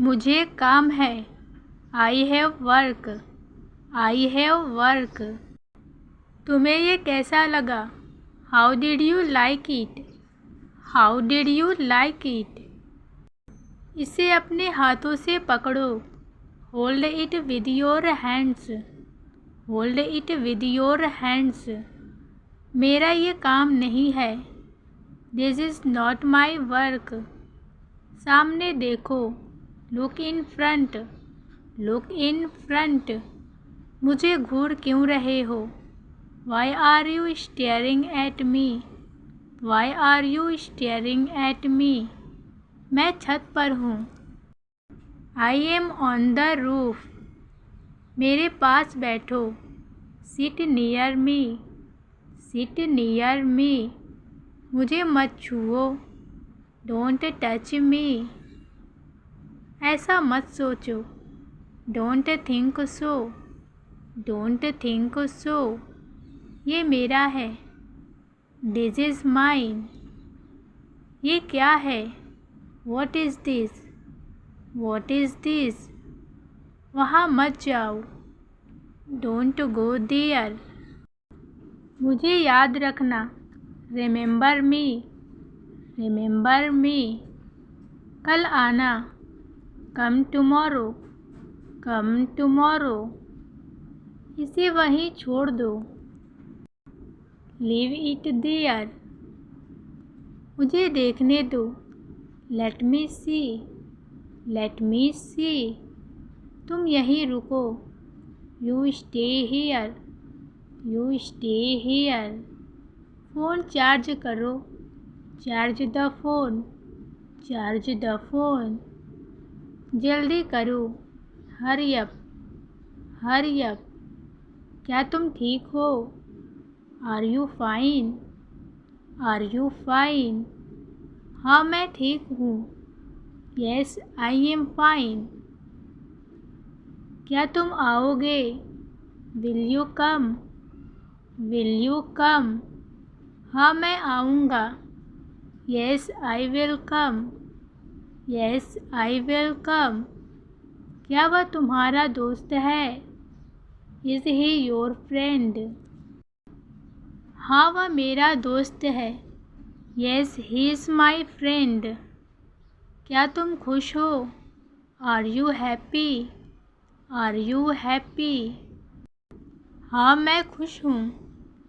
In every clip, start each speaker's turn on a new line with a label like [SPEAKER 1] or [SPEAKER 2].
[SPEAKER 1] मुझे काम है। I have work. I have work. तुम्हें ये कैसा लगा? How did you like it? How did you like it? इसे अपने हाथों से पकड़ो। Hold it with your hands. Hold it with your hands. मेरा ये काम नहीं है। This is not my work. सामने देखो। Look in front. Look in front. मुझे घूर क्यों रहे हो? Why are you staring at me? Why are you staring at me? मैं छत पर हूँ। I am on the roof. मेरे पास बैठो। Sit near me. Sit near me. मुझे मत छुओ। Don't touch me. ऐसा मत सोचो। Don't think so. Don't think so. ये मेरा है। This is mine. ये क्या है? What is this? What is this? वहाँ मत जाओ। Don't go there. मुझे याद रखना। Remember me. Remember me. कल आना। Come tomorrow. Come tomorrow. इसे वहीं छोड़ दो। Leave it there. मुझे देखने दो। Let me see. Let me see. तुम यहीं रुको। You stay here. You stay here. Phone charge करो। Charge the phone. Charge the phone. जल्दी करो। Hurry up. Hurry up. क्या तुम ठीक हो? Are you fine? Are you fine? हाँ, मैं ठीक हूँ। Yes, I am fine. क्या तुम आओगे? Will you come? Will you come? हाँ, मैं आऊँगा। Yes, I will come. Yes, I will come. क्या वह तुम्हारा दोस्त है? Is he your friend? हाँ, वह मेरा दोस्त है। Yes, he is my friend. क्या तुम खुश हो? Are you happy? Are you happy? हाँ, मैं खुश हूँ।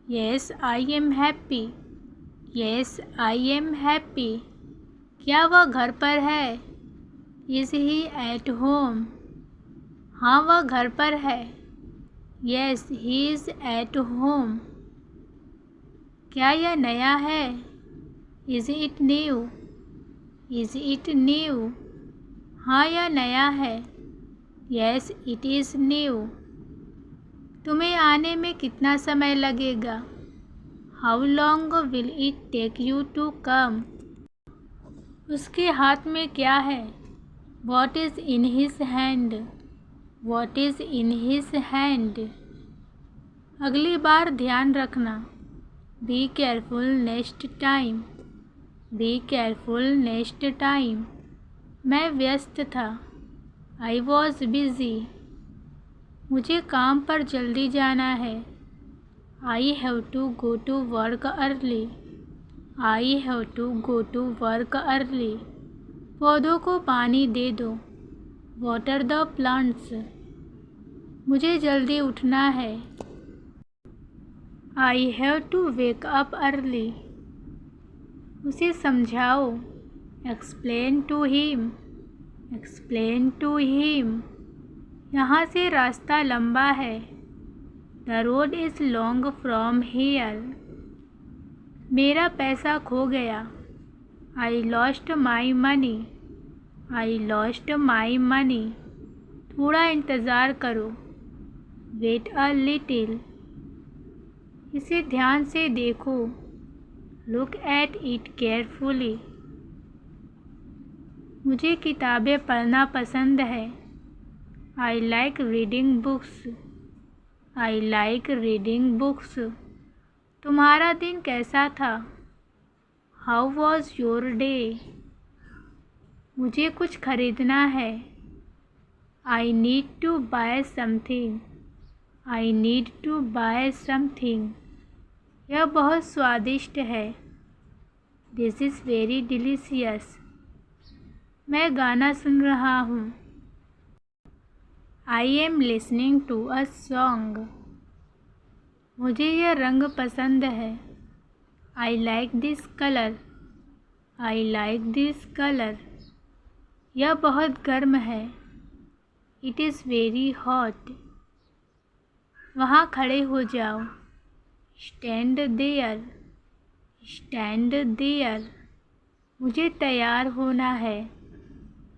[SPEAKER 1] Yes, I am happy. Yes, I am happy. क्या वह घर पर है? Is he at home? हाँ, वह घर पर है। Yes, he is at home. क्या यह नया है? Is it new? Is it new? हाँ, यह नया है। Yes, it is new. तुम्हें आने में कितना समय लगेगा? How long will it take you to come? उसके हाथ में क्या है? What is in his hand? What is in his hand? अगली बार ध्यान रखना। Be careful next time. Be careful next time. मैं व्यस्त था। I was busy. मुझे काम पर जल्दी जाना है। I have to go to work early. I have to go to work early. पौधों को पानी दे दो। Water the plants. मुझे जल्दी उठना है। I have to wake up early. उसे समझाओ। Explain to him. Explain to him. यहाँ से रास्ता लंबा है। The road is long from here. मेरा पैसा खो गया। I lost my money. I lost my money. थोड़ा इंतज़ार करो। Wait a little. इसे ध्यान से देखो। Look at it carefully. मुझे किताबें पढ़ना पसंद है। I like reading books. I like reading books. तुम्हारा दिन कैसा था? How was your day? मुझे कुछ खरीदना है। I need to buy something. I need to buy something. यह बहुत स्वादिष्ट है. This is very delicious. मैं गाना सुन रहा हूँ. I am listening to a song. मुझे यह रंग पसंद है. I like this color. I like this color. यह बहुत गर्म है. It is very hot. वहाँ खड़े हो जाओ. Stand there. Stand there. मुझे तैयार होना है.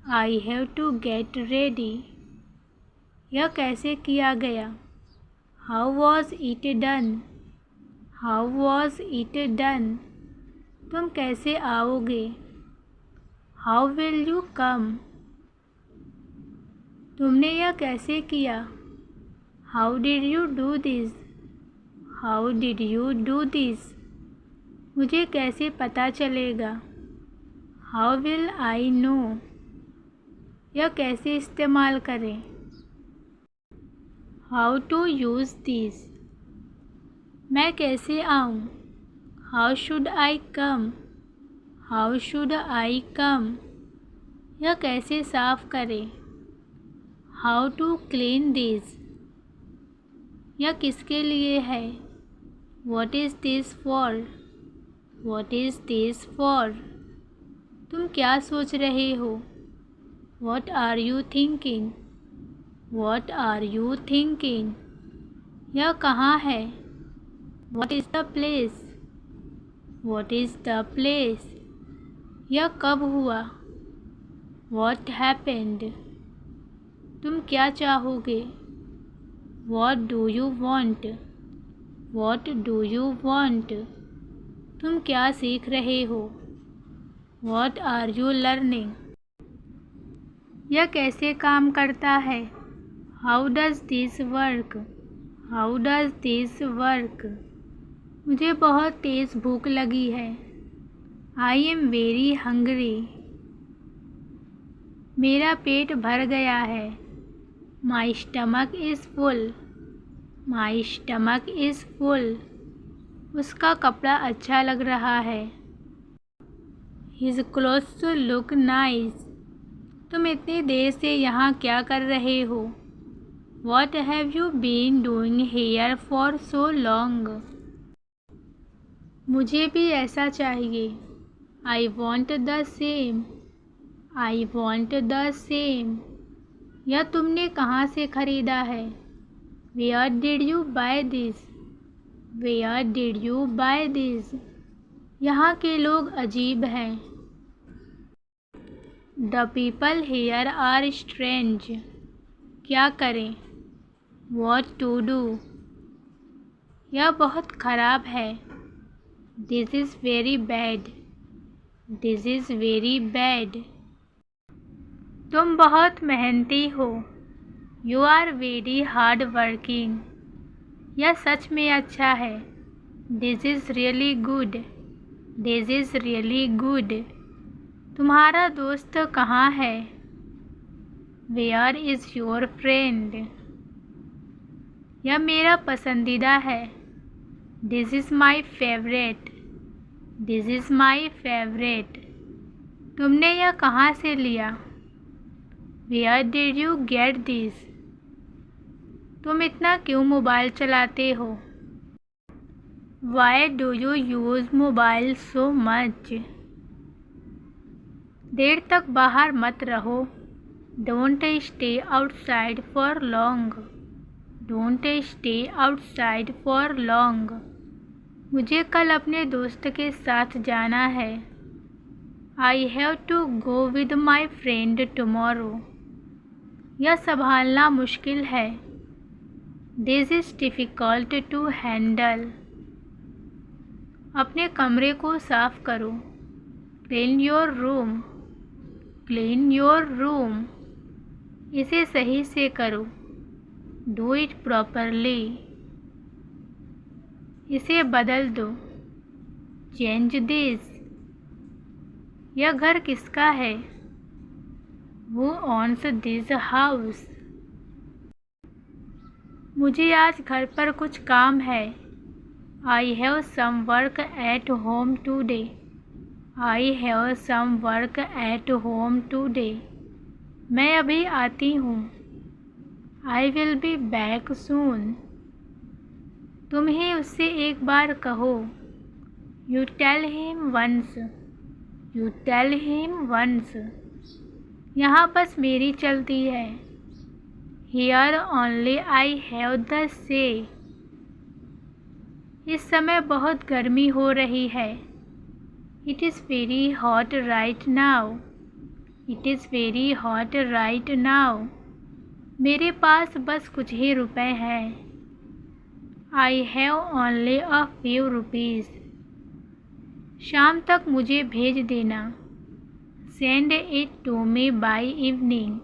[SPEAKER 1] I have to get ready. यह कैसे किया गया? How was it done? How was it done? तुम कैसे आओगे? How will you come? तुमने यह कैसे किया? How did you do this? How did you do this? मुझे कैसे पता चलेगा? How will I know? यह कैसे इस्तेमाल करें? How to use this? मैं कैसे आऊँ? How should I come? How should I come? यह कैसे साफ करें? How to clean this? यह किसके लिए है? What is this for? What is this for? तुम क्या सोच रहे हो? What are you thinking? What are you thinking? यह कहाँ है? What is the place? What is the place? यह कब हुआ? What happened? तुम क्या चाहोगे? What do you want? What do you want? तुम क्या सीख रहे हो? What are you learning? यह कैसे काम करता है? How does this work? How does this work? मुझे बहुत तेज़ भूख लगी है. I am very hungry. मेरा पेट भर गया है. My stomach is full. My stomach is full. उसका कपड़ा अच्छा लग रहा है. His clothes look nice. तुम इतनी देर से यहाँ क्या कर रहे हो? What have you been doing here for so long? मुझे भी ऐसा चाहिए. I want the same. I want the same. यह तुमने कहाँ से खरीदा है? Where did you buy this? Where did you buy this? यहाँ के लोग अजीब हैं. The people here are strange. क्या करें? What to do? यह बहुत खराब है. This is very bad. This is very bad. तुम बहुत मेहनती हो. You are very hard working. यह सच में अच्छा है. This is really good. This is really good. तुम्हारा दोस्त कहाँ है? Where is your friend? यह मेरा पसंदीदा है. This is my favorite. This is my favorite. तुमने यह कहाँ से लिया? Where did you get this? तुम इतना क्यों मोबाइल चलाते हो? Why do you use mobile so much? देर तक बाहर मत रहो. Don't stay outside for long. Don't stay outside for long. मुझे कल अपने दोस्त के साथ जाना है. I have to go with my friend tomorrow. यह संभालना मुश्किल है. This is difficult to handle. अपने कमरे को साफ करो. Clean your room. Clean your room. इसे सही से करो. Do it properly. इसे बदल दो. Change this. यह घर किसका है? Who owns this house? मुझे आज घर पर कुछ काम है। I have some work at home today. I have some work at home today. मैं अभी आती हूँ। I will be back soon. तुम ही उससे एक बार कहो। You tell him once. You tell him once. यहाँ बस मेरी चलती है। Here only I have the say. इस समय बहुत गर्मी हो रही है। It is very hot right now. It is very hot right now. मेरे पास बस कुछ ही रुपए हैं। I have only a few rupees. शाम तक मुझे भेज देना। Send it to me by evening.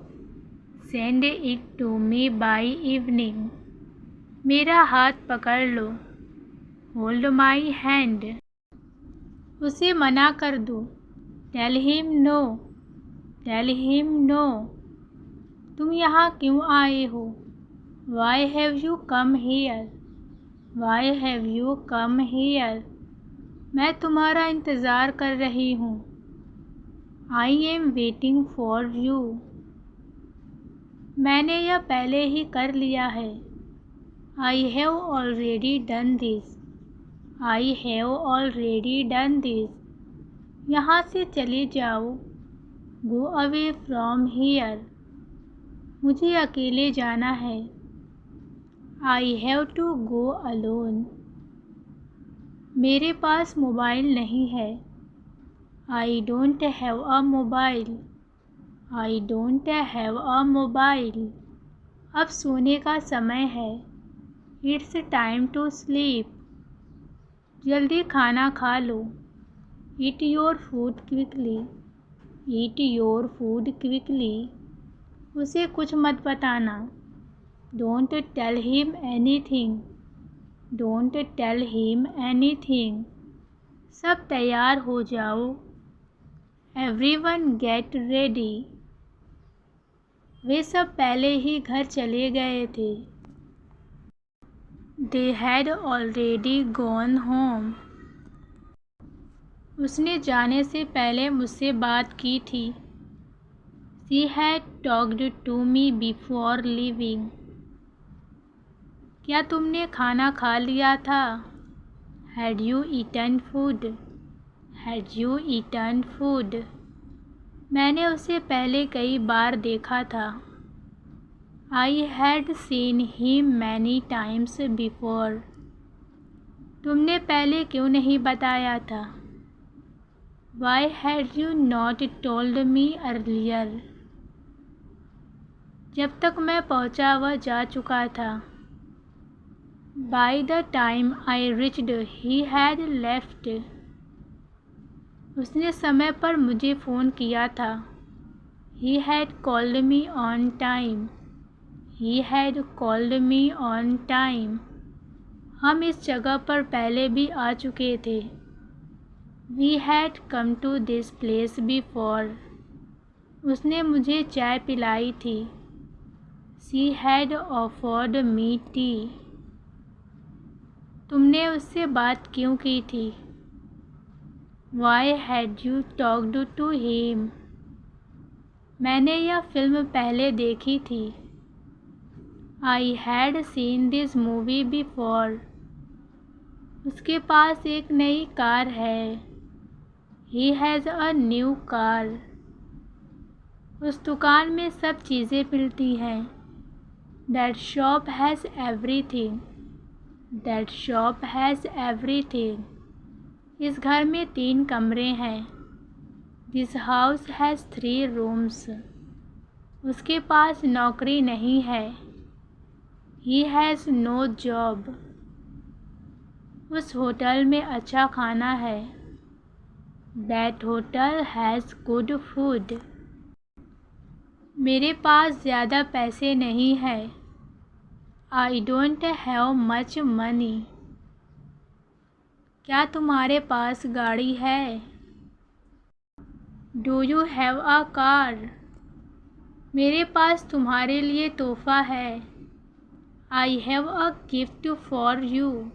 [SPEAKER 1] Send it to me by evening. मेरा हाथ पकड़ लो। Hold my hand. उसे मना कर दो। Tell him no. Tell him no. तुम यहाँ क्यों आए हो? Why have you come here? Why have you come here? मैं तुम्हारा इंतज़ार कर रही हूँ। I am waiting for you. मैंने यह पहले ही कर लिया है। I have already done this. I have already done this. यहाँ से चले जाओ। Go away from here. मुझे अकेले जाना है। I have to go alone. मेरे पास मोबाइल नहीं है। I don't have a mobile. I don't have a mobile. अब सोने का समय है। It's time to sleep. जल्दी खाना खा लो। Eat your food quickly. Eat your food quickly. उसे कुछ मत बताना। Don't tell him anything. Don't tell him anything. सब तैयार हो जाओ। Everyone get ready. वे सब पहले ही घर चले गए थे। They had already gone home. उसने जाने से पहले मुझसे बात की थी। She had talked to me before leaving. क्या तुमने खाना खा लिया था? Had you eaten food? Had you eaten food? मैंने उसे पहले कई बार देखा था। I had seen him many times before. तुमने पहले क्यों नहीं बताया था? Why had you not told me earlier? जब तक मैं पहुंचा वह जा चुका था। By the time I reached he had left. उसने समय पर मुझे फ़ोन किया था। He had called me on time. He had called me on time. हम इस जगह पर पहले भी आ चुके थे। We had come to this place before. उसने मुझे चाय पिलाई थी। She had offered me tea. तुमने उससे बात क्यों की थी? Why had you talked to him? मैंने यह फिल्म पहले देखी थी। I had seen this movie before. उसके पास एक नई कार है। He has a new car. उस दुकान में सब चीज़ें मिलती हैं। That shop has everything. That shop has everything. इस घर में 3 कमरे हैं। This house has 3 rooms. उसके पास नौकरी नहीं है। He has no job. उस होटल में अच्छा खाना है। That hotel has good food. मेरे पास ज़्यादा पैसे नहीं है। I don't have much money. क्या तुम्हारे पास गाड़ी है? Do you have a car? मेरे पास तुम्हारे लिए तोहफ़ा है। I have a gift for you.